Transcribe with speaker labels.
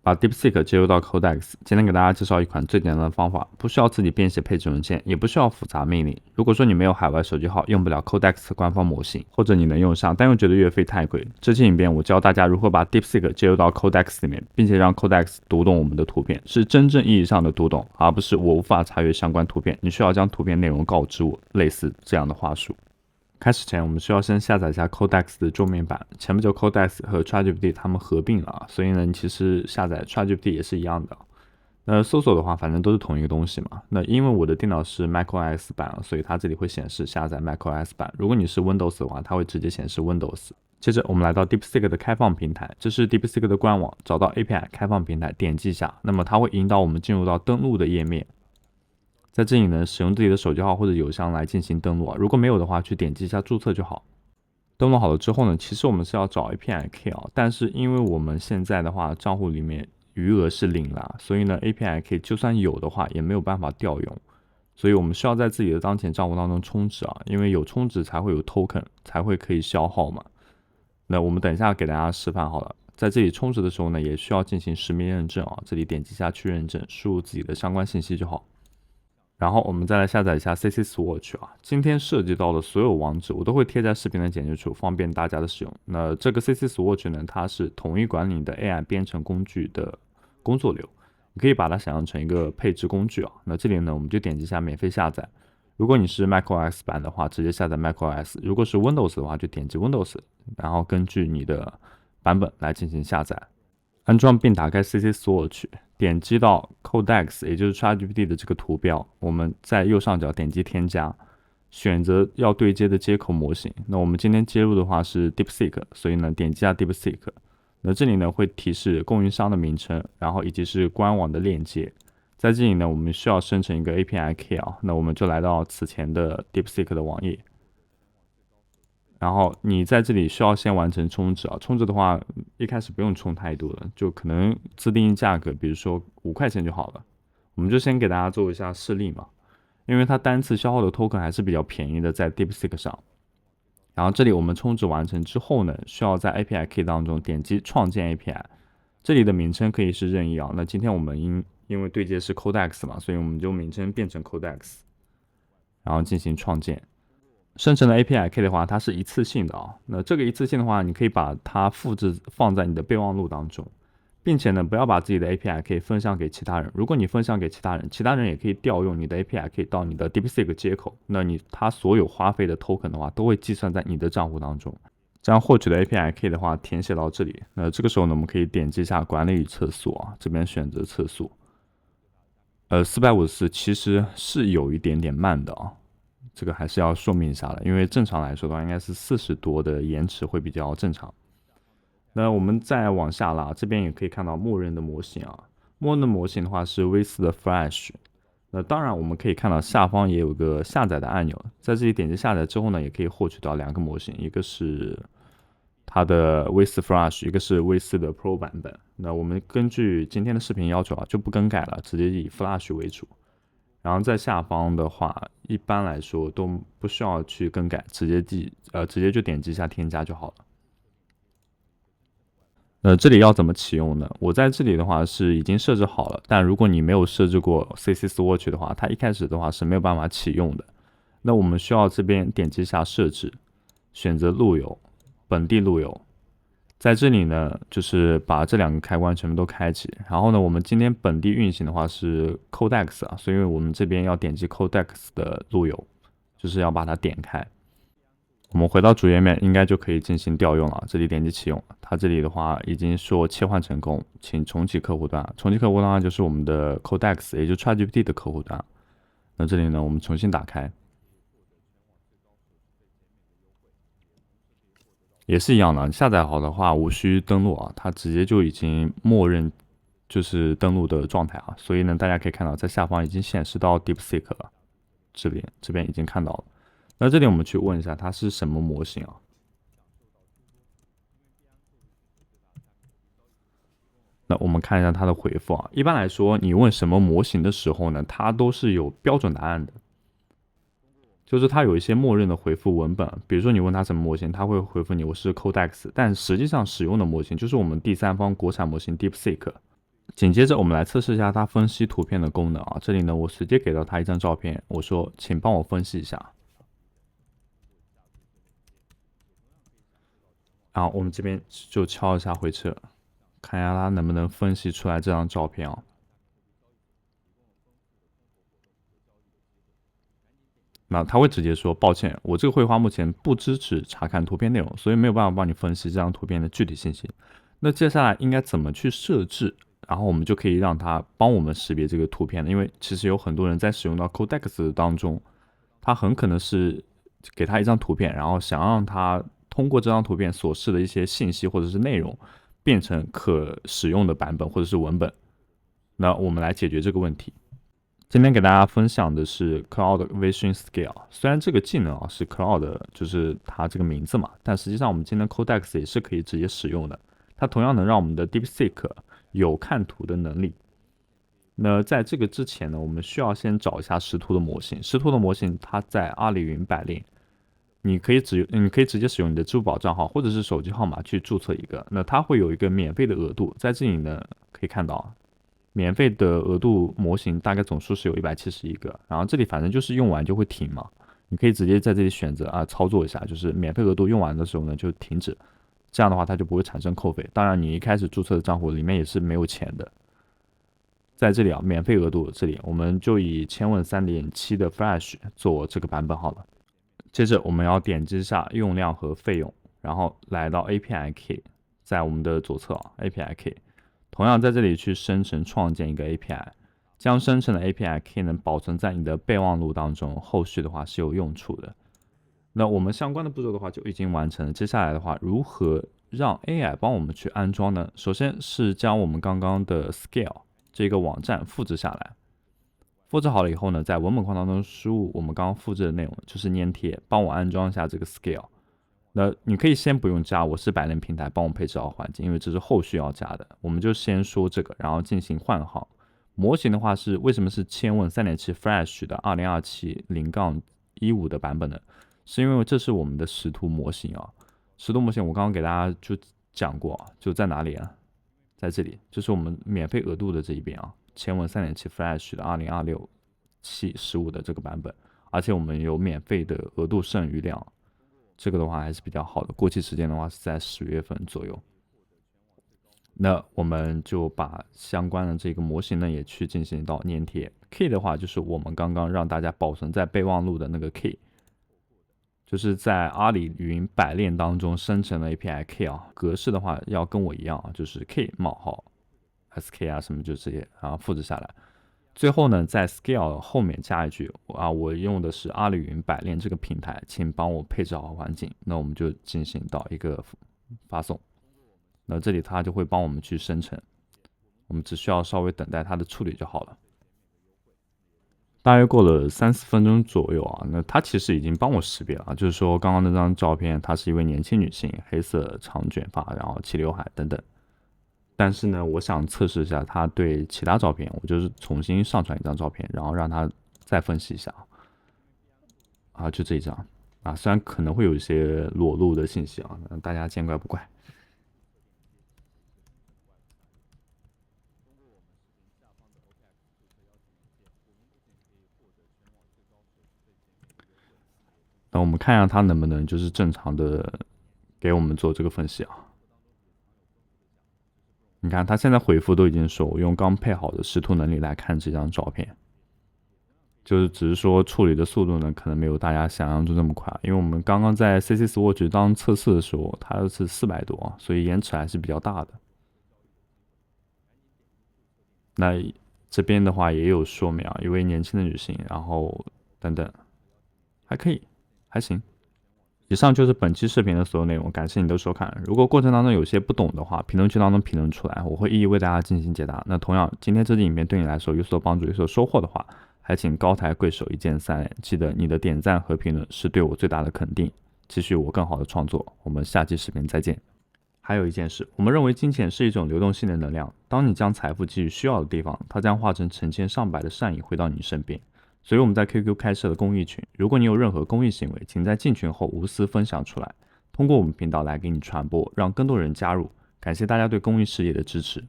Speaker 1: 把 DeepSeek 接入到 Codex。今天給大家介紹一款最簡單的方法，不需要自己編寫配置文件，也不需要複雜命令。如果說你沒有海外手機號，用不了 Codex 官方模型，或者你能用上，但又覺得月費太貴，這期影片我教大家如何把 DeepSeek 接入到 Codex 裡面，並且讓 Codex 讀懂我們的圖片，是真正意義上的讀懂，而不是我無法查閱相關圖片，你需要將圖片內容告知我，類似這樣的話術。開始前，我們需要先下載一下 Codex 的桌面版。前不久 Codex 和 ChatGPT 它們合併了，所以呢，你其實下載 ChatGPT 也是一樣的。那搜索的話，反正都是同一個東西嘛。那因為我的電腦是 macOS 版，所以它這裡會顯示下載 macOS 版。如果你是 Windows 的話，它會直接顯示 Windows。接着我們來到 DeepSeek 的開放平台，這是 DeepSeek 的官網，找到 API 開放平台，點擊一下，那麼它會引導我們進入到登錄的頁面。在這裡呢，使用自己的手機號或者郵箱來進行登錄啊。如果沒有的話，去點擊一下注冊就好。登錄好了之後呢，其實我們是要找 API key 啊，但是因為我們現在的話，賬戶裡面餘額是0啦，所以呢 API key 就算有的話，也沒有辦法調用。所以我們需要在自己的當前賬戶當中充值啊，因為有充值才會有 token， 才會可以消耗嘛。那我們等一下給大家示範好了。在這裡充值的時候呢，也需要進行實名認證啊。這裡點擊一下去認證，輸入自己的相關信息就好。然後我們再來下載一下 CC Swatch 啊，今天涉及到的所有網址我都會貼在視頻的簡介處，方便大家的使用。那這個 CC Swatch 呢，它是統一管理你的 AI 編程工具的工作流，你可以把它想象成一個配置工具啊。那這裡呢，我們就點擊一下免費下載。如果你是 macOS 版的話，直接下載 macOS； 如果是 Windows 的話，就點擊 Windows， 然後根據你的版本來進行下載。安裝並打開 CC Swatch， 點擊到 Codex， 也就是 ChatGPT 的這個圖標，我們在右上角點擊添加，選擇要對接的接口模型。那我們今天接入的話是 DeepSeek， 所以呢點擊下 DeepSeek。那這裡呢會提示供應商的名稱，然後以及是官網的鏈接。在這裡呢我們需要生成一個 API key 啊，那我們就來到此前的 DeepSeek 的網頁。然後你在這裡需要先完成充值啊，充值的話一開始不用充太多了，就可能自定義價格，比如說5塊錢就好了。我們就先給大家做一下示例嘛，因為它單次消耗的 token 還是比較便宜的，在 DeepSeek 上。然後這裡我們充值完成之後呢，需要在 API key 當中點擊創建 API， 這裡的名稱可以是任意啊。那今天我們因為對接是 Codex 嘛，所以我們就名稱變成 Codex， 然後進行創建。生成的 API key 的話，它是一次性的啊。那這個一次性的話，你可以把它複製放在你的備忘錄當中，並且呢，不要把自己的 API key 分享給其他人。如果你分享給其他人，其他人也可以調用你的 API key 到你的 DeepSeek 接口，那它所有花費的 token 的話，都會計算在你的賬戶當中。將獲取的 API key 的話，填寫到這裡。那這個時候呢，我們可以點擊一下管理與測速啊，這邊選擇測速。454其實是有一點點慢的啊。這個還是要說明一下的，因為正常來說的話，應該是40多的延遲會比較正常。那我們再往下拉，這邊也可以看到默認的模型啊。默認的模型的話是 V4 的 Flash。那當然我們可以看到下方也有個下載的按鈕，在這裡點擊下載之後呢，也可以獲取到2個模型，一個是它的 V4 Flash， 一個是 V4 的 Pro 版本。那我們根據今天的视頻要求啊，就不更改了，直接以 Flash 為主。然後在下方的話，一般來說都不需要去更改，直接就點擊一下添加就好了。這裡要怎麼啟用呢？我在這裡的話是已經設置好了，但如果你沒有設置過 CC Swatch 的話，它一開始的話是沒有辦法啟用的。那我們需要這邊點擊一下設置，選擇路由，本地路由。在這裡呢，就是把這2個開關全部都開啟。然後呢，我們今天本地運行的話是 Codex 啊，所以我們這邊要點擊 Codex 的路由，就是要把它點開。我們回到主頁面，應該就可以進行調用了。這裡點擊啟用，它這裡的話已經說切換成功，請重啟客戶端。重啟客戶端就是我們的 Codex， 也就是 ChatGPT 的客戶端。那這裡呢，我們重新打開。也是一樣的，下載好的話無需登錄啊，它直接就已經默認就是登錄的狀態啊，所以呢，大家可以看到在下方已經顯示到 DeepSeek 了，這邊已經看到了。那這裡我們去問一下它是什麼模型啊？那我們看一下它的回复啊，一般來說你問什麼模型的時候呢，它都是有標準答案的。就是它有一些默認的回复文本，比如說你問它什麼模型，它會回复你我是 Codex， 但實際上使用的模型就是我們第三方國產模型 DeepSeek。緊接着我們來測試一下它分析圖片的功能啊。這裡呢，我直接給到它一張照片，我說請幫我分析一下。然后我们這邊就敲一下回車，看一下它能不能分析出來這張照片啊。那他會直接說，抱歉，我這個繪畫目前不支持查看圖片內容，所以沒有辦法幫你分析這張圖片的具體信息。那接下來應該怎麼去設置？然後我們就可以讓它幫我們識別這個圖片，因為其實有很多人在使用到 Codex 當中，他很可能是給他一張圖片，然後想讓他通過這張圖片所示的一些信息或者是內容變成可使用的版本或者是文本。那我們來解決這個問題。今天給大家分享的是 Cloud Vision Scale， 雖然這個技能是 Cloud 就是它這個名字嘛，但實際上我們今天 Codex 也是可以直接使用的，它同樣能讓我們的 DeepSeek 有看圖的能力。那在這個之前呢，我們需要先找一下識圖的模型。識圖的模型它在阿里雲百鏈，你可以直接使用你的支付寶賬號或者是手機號碼去注冊一個，那它會有一個免費的額度，在這裡呢可以看到。免費的額度模型大概總數是有171個，然後這裡反正就是用完就會停嘛，你可以直接在這裡選擇操作一下，就是免費額度用完的時候呢就停止，這樣的話它就不會產生扣費。當然你一開始注冊的賬戶裡面也是沒有錢的。在這裡免費額度這裡我們就以千問 3.7 的 Flash 做這個版本好了。接着我們要點擊一下用量和費用，然後來到 API Key， 在我們的左側API Key。同樣在這裡去生成創建一個 API， 將生成的 API Key 能保存在你的備忘錄當中，後續的話是有用處的。那我們相關的步驟的話就已經完成了。接下來的話，如何讓 AI 幫我們去安裝呢？首先是將我們剛剛的 Scale 這個網站複製下來，複製好了以後呢，在文本框當中輸入我們剛剛複製的內容，就是粘貼，幫我安裝一下這個 Scale。那你可以先不用加，我是百鏈平台幫我配置好環境，因為這是後續要加的。我們就先說這個，然後進行換行。模型的話是為什麼是千問 3.7 Flash 的2027 0-15的版本呢？是因為這是我們的識圖模型啊。識圖模型我剛剛給大家就講過，就在哪裡啊？在這裡，就是我們免費額度的這一邊啊，千問 3.7 Flash 的2026 7/15的這個版本，而且我們有免費的額度剩餘量。這個的話還是比較好的，過期時間的話是在10月份左右。那我們就把相關的這個模型呢也去進行到粘貼。Key 的話就是我們剛剛讓大家保存在備忘錄的那個 Key， 就是在阿里雲百鏈當中生成的 API Key 啊，格式的話要跟我一樣，就是 Key 冒號 SK 啊什麼就直接然後複製下來。最後呢，在 Scale 後面加一句我用的是阿里雲百鏈這個平台，請幫我配置好環境。那我們就進行到一個發送，那這裡它就會幫我們去生成，我們只需要稍微等待它的處理就好了。大約過了3-4分鐘左右啊，那它其實已經幫我識別了，就是說剛剛那張照片，她是一位年輕女性，黑色長捲髮，然後齊劉海等等。但是呢，我想測試一下它對其他照片，我就是重新上傳一張照片，然後讓它再分析一下就這一張雖然可能會有一些裸露的信息大家見怪不怪。那我們看一下它能不能就是正常的給我們做這個分析你看，他現在回復都已經說，我用剛配好的識圖能力來看這張照片，就是只是說處理的速度呢，可能沒有大家想象中這麼快。因為我們剛剛在 CC Swatch 當測試的時候，它是400多所以延遲還是比較大的。那這邊的話也有說明一位年輕的女性，然後等等，還可以，還行。以上就是本期視頻的所有內容，感謝你的收看。如果過程當中有些不懂的話，評論區當中評論出來，我會一一為大家進行解答。那同樣，今天這支影片對你來說有所幫助、有所收穫的話，還請高抬貴手一鍵3連，記得你的點讚和評論是對我最大的肯定，繼續我更好的創作。我們下期視頻再見。還有一件事，我們認為金錢是一種流動性的能量，當你將財富給予需要的地方，它將化成成千上百的善意回到你身邊。所以我們在 QQ 開設了公益群，如果你有任何公益行為，請在進群後無私分享出來，通過我們頻道來給你傳播，讓更多人加入。感謝大家對公益事業的支持。